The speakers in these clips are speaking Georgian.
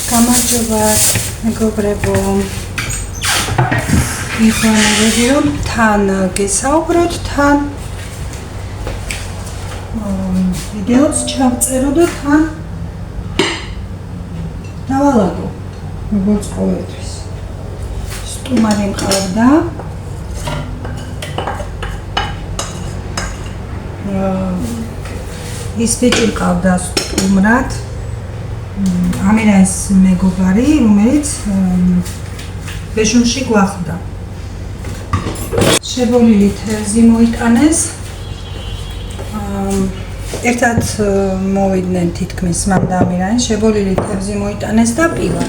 გამარჯობა მეგობრებო. მიხარები რომ თან გესაუბროთ თან ვიდეოც ჩავწერო და თან დავალაგო როგორც ყოველთვის. სტუმარი მყავდა ის ბიჭი მყავდა სტუმრად ამირანის მეგობარი, რომელიც ბეჟუნში გვახდა. შებოლილი თევზი მოიტანეს. ერთად მოვიდნენ თითქმის მამ და ამირანი, შებოლილი თევზი მოიტანეს და პივა.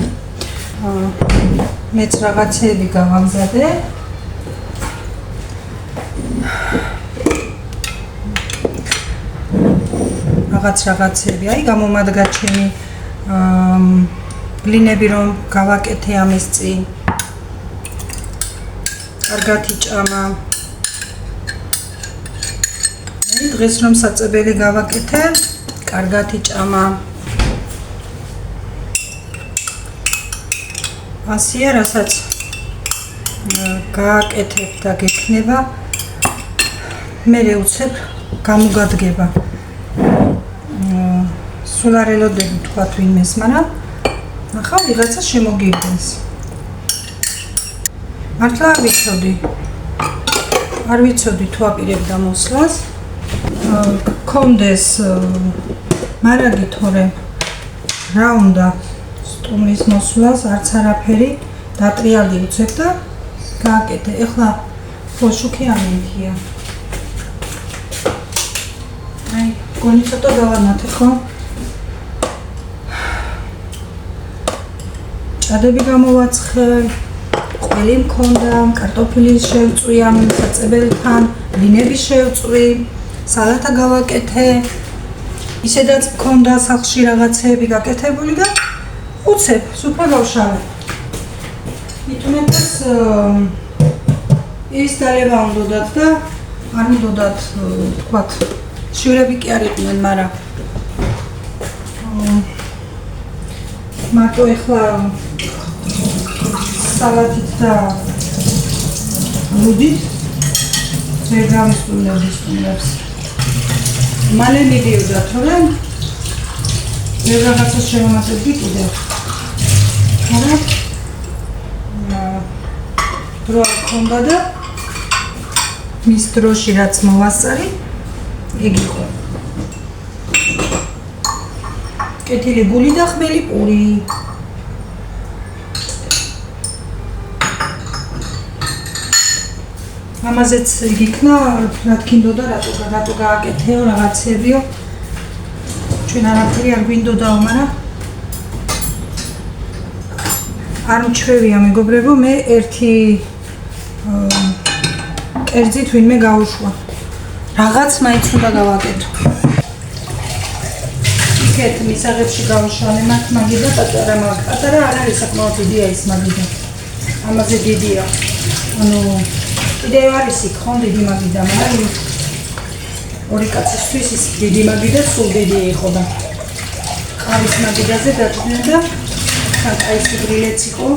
მეც რაღაცეები გავამზადე. რაღაცეები, აი გამომადგა ჩემი ბლინები რომ გავაკეთე ამის წინ. კარგად იჭამა. დღეს რომ საწებელი გავაკეთე, კარგად იჭამა. ასია, რასაც გააკეთებ და გექნება, მერე უცებ გამოგადგება. სულ არ ელოდები თქვათ ვინმეს, მაგრამ ახლა ვიღაცა შემოგიგდეს. მართლა არ ვიცოდი თუ აპირებ დამოსლას. გქონდეს მარაგი თორე რა უნდა სტუმრის მოსვლას, არც არაფერი დატრიალდი უცებ და გააკეთე. ეხლა ფოშუქი ამითია. აი, გონი ცოტა დავანათე ხო? ჭადები გამოვაცხე, ყველი მქონდა, კარტოფილი შევწვია საწებელთან, ბლინები შევწვი, სალათა გავაკეთე. ისედაც მქონდა სახლში რაღაცეები გაკეთებული და უცებ სუფრა გავშალე. მithumetes ის დალევა უნდათ და არ მიდოდათ თქვათ შვილები კი არ იყვნენ, მაგრამ მარტო ეხლა სალათით და ლუდით ვერ გამისწავლები სტუმრებს. მალე მიდიოდა, თორემ ვერ რაღაცას შევამატებდი კიდევ. მაგრამ დრო არ ქონდა და მის დროში რაც მოვასწარი, ეგ იყო. კეთილი გული და ხმელი პური. ამაზეც იქნა, რა თქინდოდა, რატო გააკეთეო, რაღაცებიო. ჩვენ არაფერი არ გვინდოდაო, მაგრამ არ მჩვევია მეგობრებო, მე ერთი კერძით ვინმე გაუშვა. რაღაც მაინც უნდა გავაკეთო. იქეთ მისაღებში გავუშალე მათ მაგიდა პატარა არ არის საკმაოდ დიდია ის მაგიდა. ამაზე დიდია. ანუ კიდევ არის იქ ხო დიდი მაგიდა, მაგრამ ორი კაცისთვის ის დიდი მაგიდა სულ დიდი იყო და ყავის მაგიდაზე დაჭდნენ და კაი სიგრილეც იყო.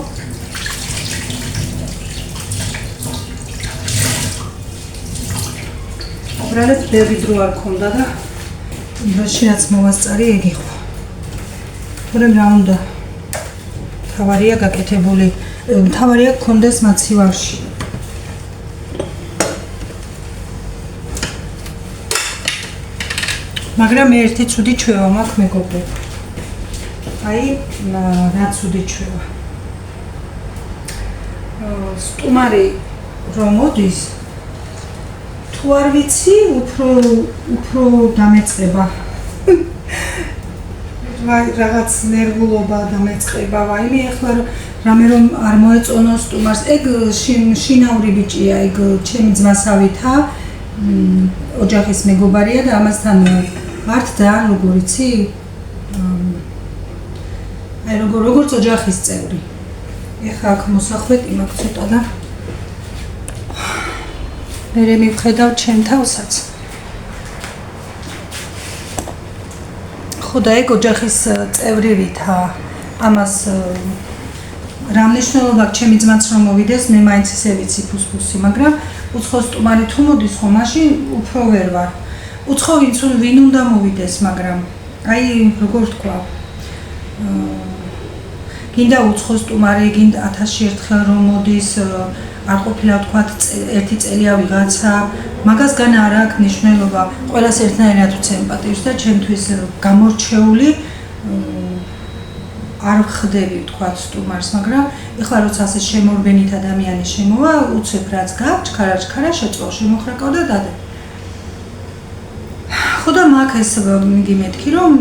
უბრალოდ ბევრი დრო არ ქონდა და დროში რაც მოვასწარი ეგ იყო. თორემ რა უნდა, თავარია გაკეთებული, თავარია გქონდეს მაცივარში. მაგრამ მე ერთი ცუდი ჩვევა მაქვს მეგობრებო. აი, რა ცუდი ჩვევა. სტუმარი რომ მოდის, თუ არ ვიცი, უფრო დამეწყება. რაღაც ნერვულობა დამეწყება. ვაიმე, ახლა რამე რომ არ მოეწონო სტუმარს. ეგ შინაური ბიჭია, ეგ ჩემი ძმასავითა, ოჯახის მეგობარია და ამასთან ვართ და როგორ იცი? აი როგორც ოჯახის წევრი. ეხლა აქ მოსახვეტი მაქვს ცოტა და მე მივხედავ ჩემ თავსაც. ხო და ეგ ოჯახის წევრი ვითა ამას რა მნიშვნელობა აქვს ჩემი ძმაც რომ მოვიდეს, მე მაინც ისე ვიცი ფუსფუსი, მაგრამ უცხო სტუმარი თუ მოდის ხო, მაშინ უფრო ვერ ვარ. უცხო ვინ უნდა მოვიდეს, მაგრამ აი როგორ თქვა, გინდა უცხო სტუმარი, გინდა 1000-ში ერთხელ რომ მოდის, არ ყოფილა თქვა ერთი წელია ვიღაცა, მაგას გან არ აქვს მნიშვნელობა, ყველას ერთნაირად ვცემ პატივს და ჩემთვის გამორჩეული არ ხდები თქვა სტუმარს, მაგრამ ეხლა როცა ასე შემორბენით ადამიანი შემოვა, უცებ რაც გაქვს, ჩქარა შეწვა, შემოხრაკავ და დადე. ხო და მაგ ეს მიგი მეთქი რომ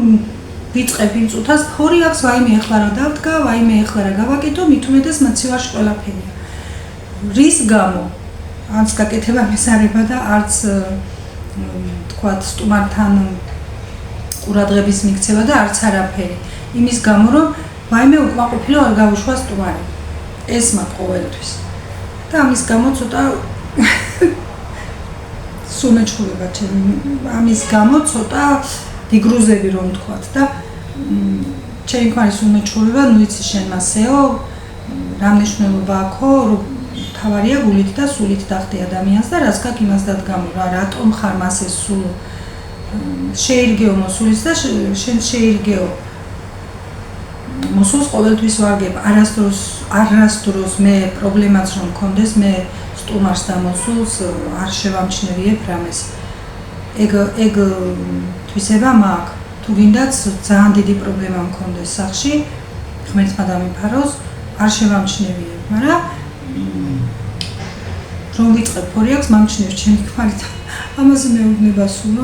ვიწყებ იმ წუთას ფორი აქვს, ვაიმე ეხლა რა დავდგა, ვაიმე ეხლა რა გავაკეთო, მით უმეტეს მოცივაში ყველაფერია. რის გამო? არც გაკეთება მესარება და არც თქვა სტუმართან ყურადღების მიქცევა და არც არაფერი. იმის გამო რომ ვაიმე უკმაყოფილო არ გავუშვა სტუმარი. ეს მაგ ყოველთვის. და ამის გამო ცოტა სუნეჩხულება ჩემი, ამის გამო ცოტა დიგრუზები რომ თქვათ და ჩემი ქარის სუნეჩხულება, ნუ იცი შენ მასეო, რა მნიშვნელობა აქვს, რომ თავარია გულით და სულით დახტე ადამიანს და რაც გაქვს იმას დადგამო რა, რატომ ხარ მასე სულ შეირგეო მოსულის და შენ შეირგეო მოსულს ყოველთვის ვარგებ, არასდროს მე პრობლემაც რომ მქონდეს, მე სტუმარს და მოსულს არ შევამჩნევიებ რამეს. ეგ თვისება მაქვს. თუ გინდაც ძალიან დიდი პრობლემა მქონდეს სახში, ღმერთმა დამიფაროს, არ შევამჩნევიებ, მაგრამ რომ ვიწყებ ფორი აქვს, მამჩნევ ჩემი ქმარი და ამაზე მეუბნება სულ,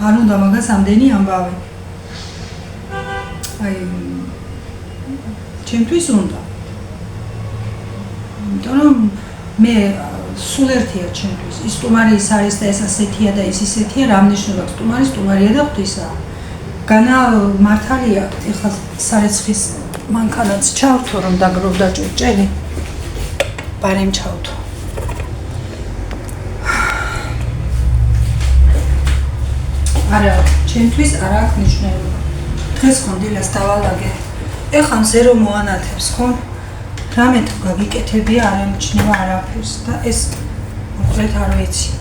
არ უნდა მაგას ამდენი ამბავი. აი ჩემთვის უნდა. იმიტომ რომ მე სულ ერთია ჩემთვის. ის სტუმარი ის არის და ეს ასეთია და ის ისეთია, რა მნიშვნელობა აქვს სტუმარი, სტუმარია და ღვთისა. განა მართალია, ეხლა სარეცხის მანქანაც ჩავთო რომ დაგროვდა ჭურჭელი. ბარემ ჩავთო. არა, ჩემთვის არ აქვს მნიშვნელობა. დღეს ხომ დილას დავალაგე. ეხლა მზე რომ მოანათებს ხო? რამე თუ გაგიკეთებია არ ემჩნევა არაფერს და ეს უყურეთ არ ვიცი.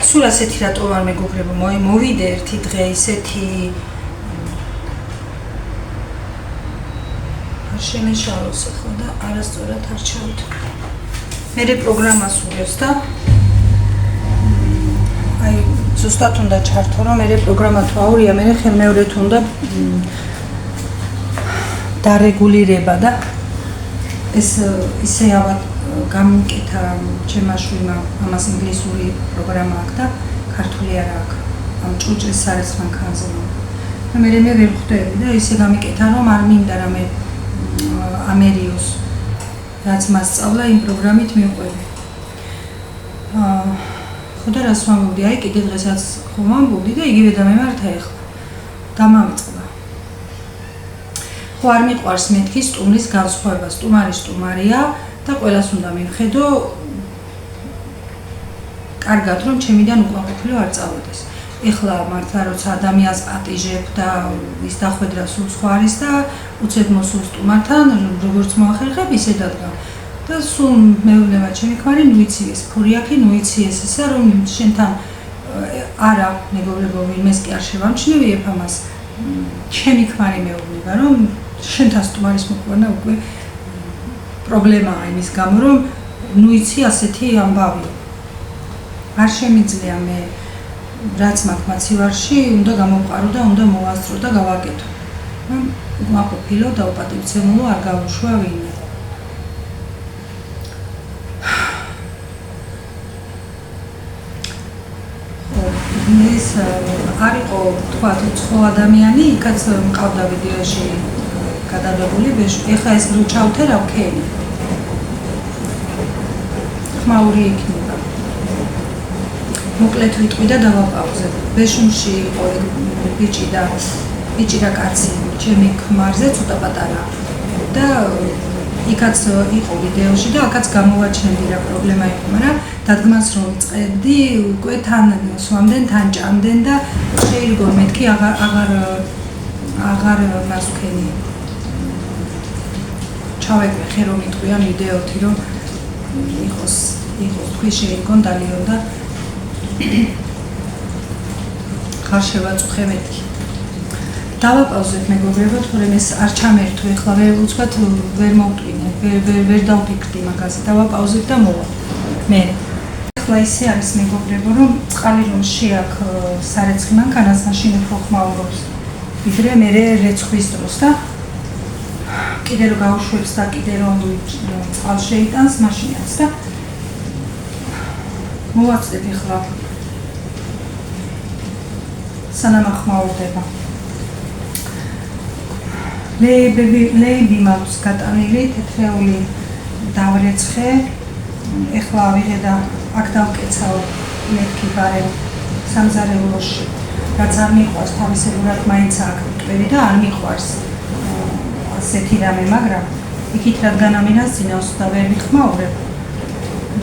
სულ ასეთი რატო არ მეგობრებო, მოვიდე ერთი დღე ისეთი არ შემეშალოს ახლა და არასწორად არ ჩავთ. მერე პროგრამას უღებს და აი ზუსტად უნდა ჩართო რომ მერე პროგრამა თუ აურია, მერე ხელმეორედ უნდა დარეგულირება და ეს ისე ალბათ გამიკეთა ჩემმა შვილმა, ამას ინგლისური პროგრამა აქვს და ქართული არ აქვს. ამ ჭურჭლის სარეცხ მანქანაზე. და მე ვერ ხვდები და ისე გამიკეთა რომ არ მინდა რამე ამერიოს რაც მასწავლა იმ პროგრამით მივყვები. ხო და რას ვამბობდი, აი კიდე დღესაც ხომ ვამბობდი და იგივე დამემართა ეხლა. დამამწყდა. ხო არ მიყვარს მეთქი სტუმრის განსხვავება, სტუმარი სტუმარია და ყველას უნდა მივხედო კარგად რომ ჩემიდან უკმაყოფილო არ წავოდეს. ეხლა მართლა როცა ადამიანს პატიჟებ და ის დახვედრა სულ სხვა არის და უცებ მოსულ სტუმართან როგორც მოახერხებ ისე დადგა. და სულ მეუბნება ჩემი ქმარი, ნუ იცი ეს ფორი აქ, ნუ იცი ეს ისა რომ შენთან არა მეგობრებო, ვინმეს კი არ შევამჩნევიებ ამას. ჩემი ქმარი მეუბნება რომ შენთან სტუმარის მოყვანა უკვე პრობლემაა იმის გამო რომ ნუ იცი ასეთი ამბავი. არ შემიძლია მე რაც მაქვს მაცივარში უნდა გამოვყარო და უნდა მოვასწრო და გავაკეთო. უკმაყოფილო და უპატივცემულო არ გავუშვა ვინმე. ეს არ იყო თქვა უცხო ადამიანი, იქაც მყავდა ვიდეოში გადადებული ბეშ. ეხლა ეს რო ჩავთე რა ვქენი. ხმაური იქნება. მოკლედ ვიტყვი და დავაპაუზებ. ბეშუმში იყო ბიჭი და კაცი, ჩემი ქმარზე ცოტა პატარა. და იქაც იყო ვიდეოში და აქაც გამოვაჩენდი რა პრობლემა იყო, მაგრამ დადგმას რომ წებდი, უკვე თან სვამდნენ, თან ჭამდნენ და შეირგო მეთქი აღარ აღარ მასქენი ჩავეკრე ხე რომ იტყვიან ვიდეოთი რომ იყოს თქვი შეიგონ დალიო და ხარ შევაწუხე მეთქი დავაპაუზეთ მეგობრებო თორემ ეს არ ჩამერთო ეხლა უცბად ვერ მოვტვინე ვერ დავფიქრდი მაგაზე დავაპაუზეთ და მოვა მე ეხლა ისე არის მეგობრებო რომ წყალი რომ შეაქ სარეცხი მანქანას მაშინ უფრო ხმაურობს ვიდრე მე რეცხვის დროს და კიდე რომ გავუშვებს და კიდე რომ წყალს შეიტანს მაშინაც და მოვაწდებ ეხლა სანამ ახმაურდება ლეიბი მაქვს გატანილი თეთრეული დავრეცხე ეხლა ვიღე და აქ დავკეცავ მეთქი ბარემ სამზარეულოში რაც არ მიყვარს თავისებურად მაინც აქ მტვერი და არ მიყვარს ასეთი რამე მაგრამ იქით რადგან ამინასწინავს და ვერ ვიხმაურებ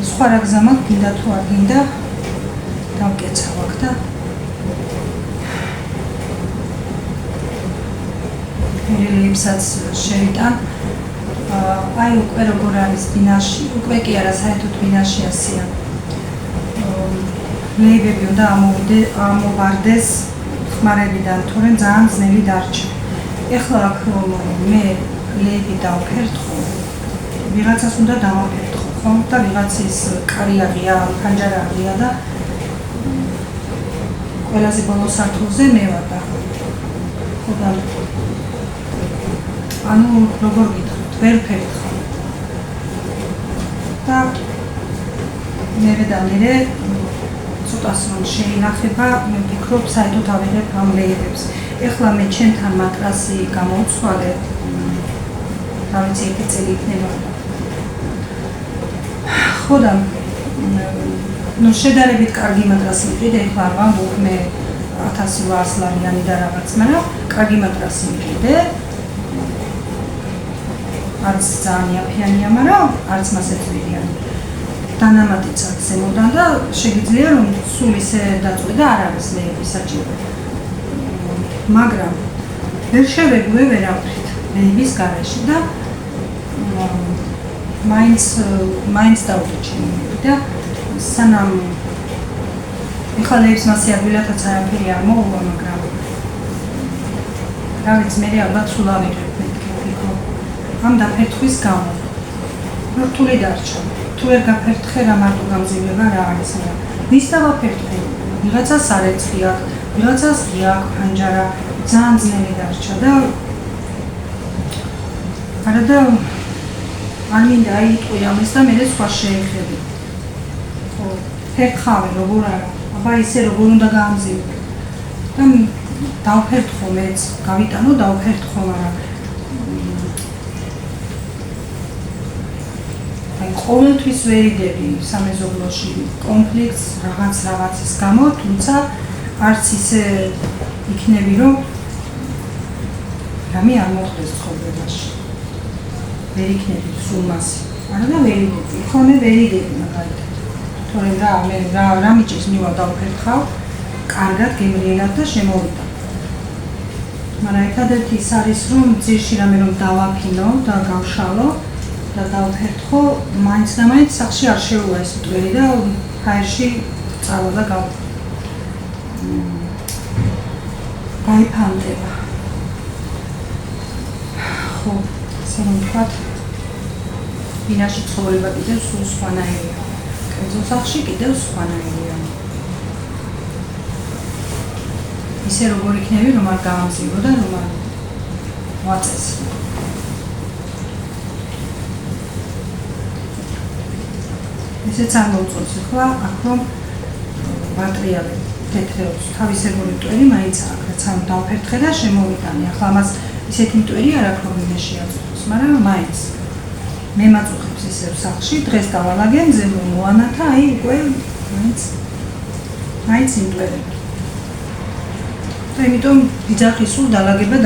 სხვა რა გზა მაქვს გინდა თუ არ გინდა დავკეცავ აქ და ლეიბსაც შევიტან აი უკვე როგორ არის ბინაში უკვე კი არა საერთოდ ბინაში ასია ლეიბები უნდა ამოვარდეს ხმარებიდან თორემ ძალიან ძნელი დარჩა ეხლა აქ მე ლეიბი დავფერთხო ვიღაცას უნდა დავაფერთხო ხო და ვიღაცის კარიაღია ფანჯარაღია და ყველაზე ბოლო სართულზე მე ვარ და ხო და ანუ როგორ გითხრათ ვერ ფერთხავ და მე ცოტას რომ შეინახება მე ვფიქრობ საერთოდ ავიღებ ამ ლეიბებს ეხლა მე ჩემთან მატრასი გამოვცვალე რა ვიცი ერთი წელი იქნება ხო და ნუ შედარებით კარგი მატრასი მიყიდე ეხლა არ ვამბობ მე 1800 ლარიანი და რაღაც მაგრამ კარგი მატრასი მიყიდე არც ძალიან იაფიანია მაგრამ არც მასეწვირიანი დანამატიც აქვს ზემოდან და შეგიძლია რომ სულ ისე დაწვე და არ არის ლეიბი საჭირო მაგრამ ვერ შევეგვე ვერავით ლეიბის გარეშე და მაინც დავუჭინე და სანამ ეხლა ლეიბს მასე ადგილათაც არაფერი არ მოუვა მაგრამ რა ვიცი მე ალბათ სულ ავიღებ მეთქი ვფიქრობ ამ დაფერთვის გამო რთული დარჩა თუ ვერ გაფერთხე რა მარტო გამზინება რა არის რა ვის დავაფერთხე ვიღაცას სარეცხი აქვს ვიღაცას ღია აქვს ფანჯარა ძალიან ძნელი დარჩა და არა და არ მინდა აიტყვი ამას და მე სხვა შეეხები ხო ფერთხავე როგორ არა აბა ისე როგორ უნდა გამზიო და დავფერთხო მეც გავიტანო დავფერთხო მაგრამ ყოველთვის ვერიდები სამეზობლოში კონფლიქტს რაღაცის გამო, თუმცა არც ისე იქნები რომ რამე არ მოხდეს ცხოვრებაში. ვერ იქნები სულ მასი. არა და ვერიდები, ხოლმე ვერიდები მაგალითად. თორემ მე რა მიჭირს მივა დავფერთხავ, კარგად გემრიელად და შემოვიდა. მაგრამ ერთადერთი ის არის რომ ძირში რამე რომ დავაფინო და გავშალო და დავფერთხო, მაინც და მაინც სახში არ შეუვა ეს მტვერი და ჰაერში წავა და გაიფანტება. ხო, ასე რომ ვთქვათ, ბინაში ცხოვრება კიდევ სულ სხვანაირია. კერძო სახში კიდევ სხვანაირია. ისე როგორ იქნები, რომ არ გამამზირო და რომ არ ვაწეს. ესეც არ მოუწონს ახლა, აქ რომ ვატრიალე თეთრეულს, თავისებური მტვერი მაინც აქვს, რაც ამ დავფერთხე და შემოვიტანე. ახლა ამას ისეთი მტვერი არ აქვს, რომ მე შეაწუხოს, მაგრამ მაინც მე მაწუხებს ისევ სახში, დღეს დავალაგე, მზე მოვანათა, აი უკვე მაინც იმტვერები. და იმიტომ ვიძახი სულ დალაგება.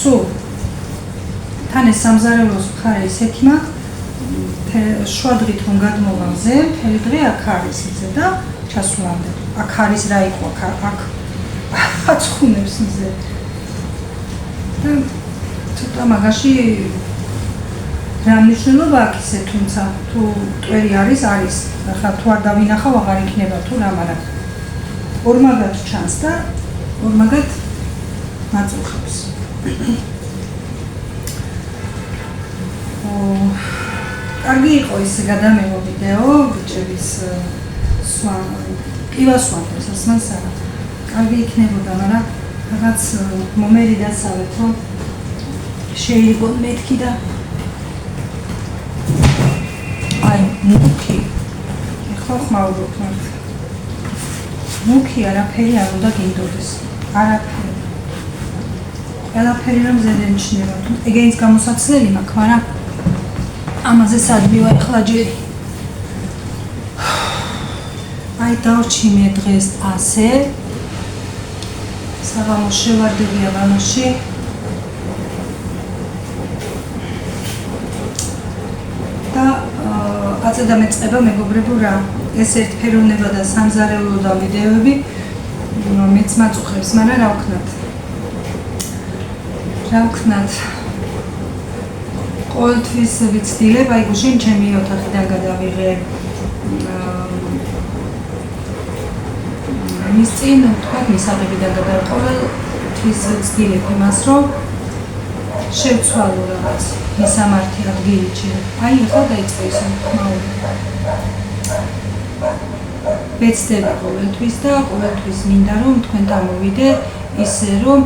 სულ თან ეს სამზარეულოს მხარე ისეთი მაქვს, შუა დღით რომ გადმოვა მზე, მთელი დღე აქ არის მზე და ჩასვლამდე. აქ არის რა იყო, აქ აცხუნებს მზე. და ცოტა მაგაში რა მნიშვნელობა აქვს ისე, თუმცა თუ ტვერი არის, ახლა თუ არ დავინახავ, აღარ იქნება თუ რა, მაგრამ ორმაგად ჩანს და ორმაგად მაწუხებს. კარგი იყო ის გადამევა ვიდეო, ბიჭების ყივასვამდეს, ასმანს არა. კარგი იქნებოდა, მაგრამ რაღაც მომერი დასავეთ, რომ შეიძლება მეთქი და აი, მუქი. ხო ხმაურობ მართ. მუქი არაფერი არ უნდა გინდოდეს. არაფერი. ყველაფერი რომ ზედენიშნება. ეგეც გამოსაცდელი მაქვს, მაგრამ ამაზე სადმივა ახლა ჯერი. აი დავჭი მე დღეს ასე. საღამოს შევარდები აბანოში. და აწედა მეწყება მეგობრებო რა. ეს ერთფეროვნება და სამზარეულო და ვიდეოები მეც მაწუხებს, მაგრამ რა ვქნათ. ყოველთვის ვიცდილებ, აი გუშინ ჩემი ოთახიდან გადავიღე მის წინ თქვა მისაღებიდან გადავიღე, ყოველთვის ვიცდილებ იმას, რომ შევცვალო რაღაც მისამართი ადგილი ჩემი. აი ხო დაიწყო ის ხმაური. ვეცდები ყოველთვის და ყოველთვის მინდა რომ თქვენთან მოვიდე ისე რომ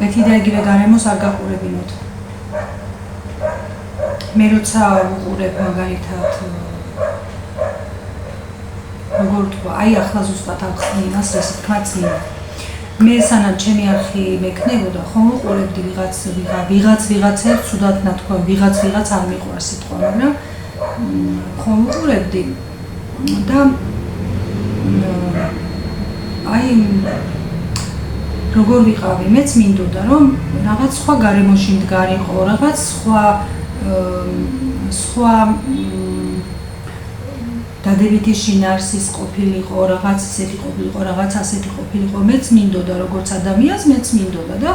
ერთი და იგივე გარემოს არ გაყურებინოთ. მე როცა ვუყურებ მაგალითად როგორ თქვა, აი ახლა ზუსტად ახსნი იმას, ესე თქვა წინ. მე სანამ ჩემი არხი მექნებოდა, ხომ ვუყურებდი ვიღაცებს ცუდად ნათქვა, ვიღაც არ მიყვარს სიტყვა, მაგრამ ხომ ვუყურებდი და აი როგორ ვიყავი, მეც მინდოდა რომ რაღაც სხვა გარემოში მდგარიყო, რაღაც სხვა დადებითი შინაარსის ყოფილიყო, რაღაც ისეთი ყოფილიყო, რაღაც ასეთი ყოფილიყო, მეც მინდოდა როგორც ადამიანს, მეც მინდოდა და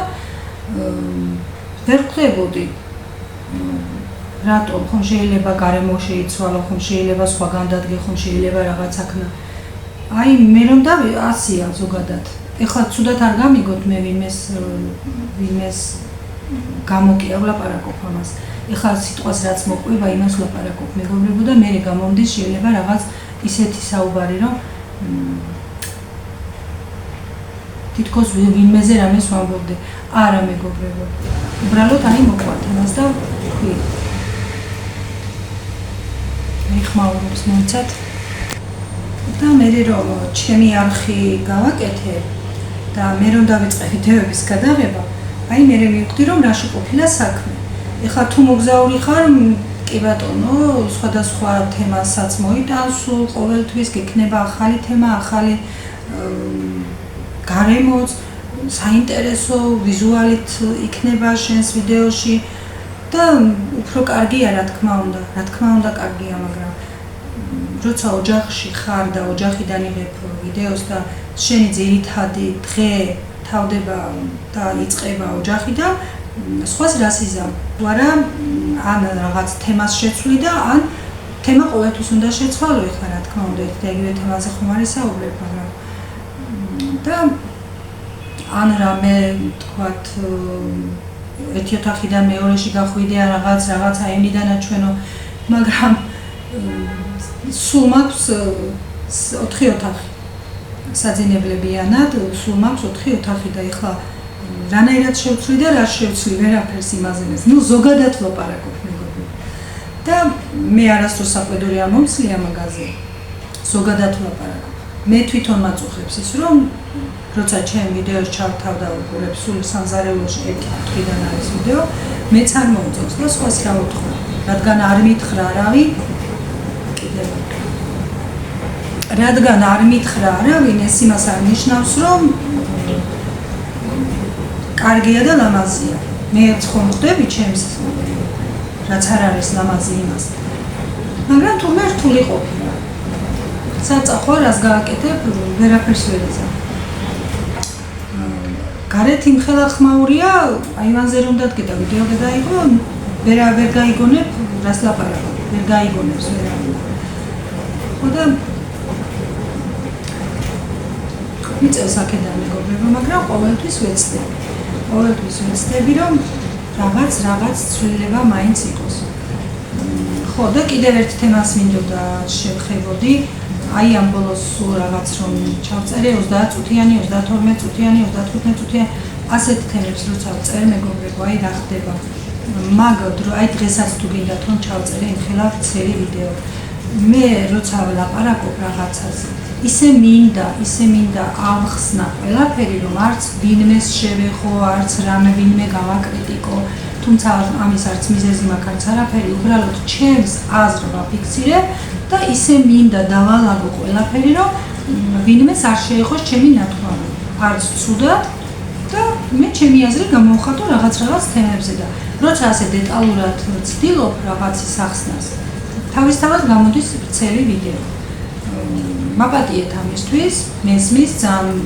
ვერ ხვდებოდი რატომ, ხომ შეიძლება გარემო შეიცვალო, ხომ შეიძლება სხვა განდადგე, ხომ შეიძლება რაღაც აქნა. აი მე რომ და ასია ზოგადად. ეხლა ცუდად არ გამიგოთ მე ვინმეს გამოკია ვლაპარაკობ ამას. ეხლა სიტყვას რაც მოყვება, იმას ვლაპარაკობ მეგობრებო და მე გამომდის შეიძლება რაღაც ისეთი საუბარი, რომ თითქოს ვინმეზე რამეს ვამბობდე. არა მეგობრებო. უბრალოდ აი მოყვართ ამას და ვთქვი. მე ხმაურობს მომცათ. და მე რომ ჩემი არხი გავაკეთე და მე რომ დავიწყე ვიდეოების გადაღება, აი მე მივხვდი რომ რაში ყოფილა საქმე. ეხლა თუ მოგზაური ხარ, კი ბატონო, სხვადასხვა თემასაც მოიტანს, სულ ყოველთვის გექნება ახალი თემა, ახალი გარემოც, საინტერესო ვიზუალით იქნება შენს ვიდეოში და უფრო კარგია რა თქმა უნდა კარგია, მაგრამ როცა ოჯახში ხარ და ოჯახიდან იღებ ვიდეოს და შენი ძირითადი დღე თავდება და იწყება ოჯახიდან, სხვას რას იზამ? არა, ან რაღაც თემას შეცვლი და ან თემა ყოველთვის უნდა შეცვალო, ეხლა რა თქმა უნდა, ერთ და იგივე თემაზე ხომ არ ისაუბრებ, მაგრამ და ან რამე თქვათ ერთი ოთახიდან მეორეში გახვიდე რაღაცა იმდან აჩვენო, მაგრამ სულ მაქვს 4 ოთახი. საძინებლებიანად სულ მაქვს 4 ოთახი და ეხლა რანაირად შევცვლი და რა შევცვლი, ვერაფერს იმაზენებს. ნუ ზოგადად ვლაპარაკობ მეგობრებო. და მე არასდროს საყვედური არ მომცლია მაგაზე. ზოგადად ვლაპარაკობ. მე თვითონ მაწუხებს ის, რომ როცა ჩემ ვიდეოს ჩავთავ და ვუყურებ სულ სამზარეულოში ერთი კუთხიდან არის ვიდეო, მეც არ მომწონს და სხვას რა ვუთხრა, რადგან არ მითხრა არავინ, რადგან არ მითხრა არავინ, ეს იმას არ ნიშნავს, რომ კარგია და ლამაზია. მე ხომ ხვდები ჩემს რაც არ არის ლამაზი იმას. მაგრამ თურმე რთული ყოფილა. საწახო რას გააკეთებ, ვერაფერს ვერ იზამ. გარეთ იმხელა ხმაურია, აივანზე რომ დადგედა ვიდეო გადაიღო, ვერ გაიგონებ რას ლაპარაკობ, ვერ გაიგონებს ვერავინ. ხო და მიწევს აქედან მეგობრებო, მაგრამ ყოველთვის ვეცდები, რომ რაღაც ცვლილება მაინც იყოს. ხო და კიდევ ერთ თემას მინდოდა შევხებოდი, აი ამ ბოლოს სულ რაღაც რომ ჩავწერე 30 წუთიანი, 32 წუთიანი, 35 წუთიანი, ასეთ თემებს როცა ვწერ მეგობრებო, აი რა ხდება. მაგ აი დღესაც თუ გინდათ რომ ჩავწერე იმხელა ვრცელი ვიდეო. მე როცა ვლაპარაკობ რაღაცას, ისე მინდა ავხსნა ყველაფერი, რომ არც ვინმეს შევეხო, არც რამე ვინმე გავაკრიტიკო, თუმცა ამის არც მიზეზი მაქვს, არც არაფერი, უბრალოდ ჩემს აზრს ვაფიქსირებ და ისე მინდა დავალაგო ყველაფერი, რომ ვინმეს არ შეეხოს ჩემი ნათქვამი, არც ცუდად და მე ჩემი აზრი გამოვხატო რაღაც თემებზე და როცა ასე დეტალურად ვცდილობ რაღაცის ახსნას, თავისთავად გამოდის ვრცელი ვიდეო. მაპატიეთ ამისთვის, მესმის ძალიან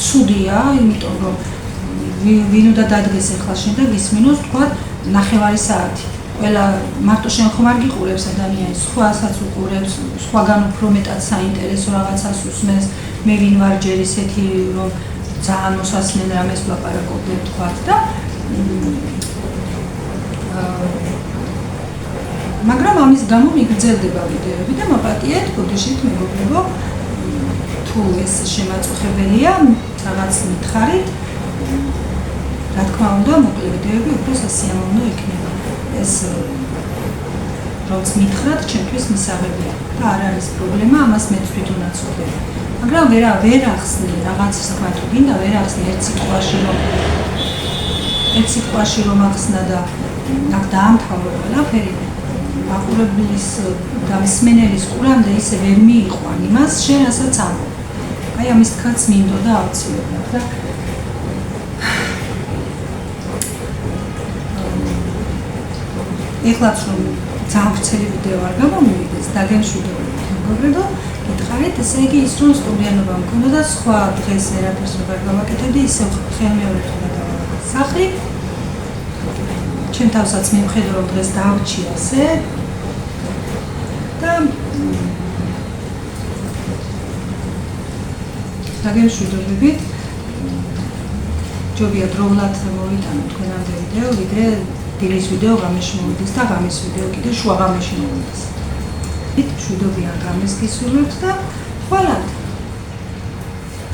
ცუდია, იმიტომ რომ ვინ უნდა დადგეს ახლა შენ და გისმინოს თქვა 9 საათი. ყველა მარტო შენ ხომ არ გიყურებს ადამიანს, სხვასაც უყურებს, სხვაგან უფრო მეტად საინტერესო რაღაცას უსმენს, მე ვინ ვარ ჯერ ისეთი რომ ძალიან მოსასმენ რამეს ვლაპარაკობდე თქვა და მაგრამ ამის გამო მიგრძელდება ვიდეოები და მაპატიეთ, ბოდიშით მეგობრებო, თუ ეს შემაწუხებელია, რაღაც მითხარით, რა თქმა უნდა, მოკლე ვიდეოები უფრო სასიამოვნო იქნება. ეს როც მითხრათ, ჩემთვის მისაღებია და არ არის პრობლემა, ამას მეც თვითონაც ვხვდები. მაგრამ ვერ ახსნი რაღაც თქვა თუ გინდა, ვერ ახსნი ერთ სიტყვაში რომ ახსნა და აქ დაამთავრო ყველაფერი. მაყურებლის და მსმენელის ყურამდე ისე ვერ მიიყვან იმას, შენ რასაც ამბობ. აი ამის თქაც მინდოდა აუცილებლად და ეხლაც რომ ძალიან ვრცელი ვიდეო არ გამომივიდეს, დაგემშვიდობებით მეგობრებო, გითხარით, ესე იგი ის რომ სტუდიანობა მქონდა და სხვა დღეს ერაფერს ვერ გავაკეთებდი, ისევ ხელმეორედ გადავალაგე სახლი. ჩემ თავსაც მივხედო რომ დღეს დავჭი ასე და დაგემშვიდობებით, ჯობია დროულად მოვიტანო თქვენამდე ვიდეო, ვიდრე დილის ვიდეო ღამეში მოვიდეს და ღამის ვიდეო კიდე შუა ღამეში მოვიდეს. მშვიდობიან ღამეს გისურვებთ და ხვალად.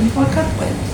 მიყვარხართ ყველას.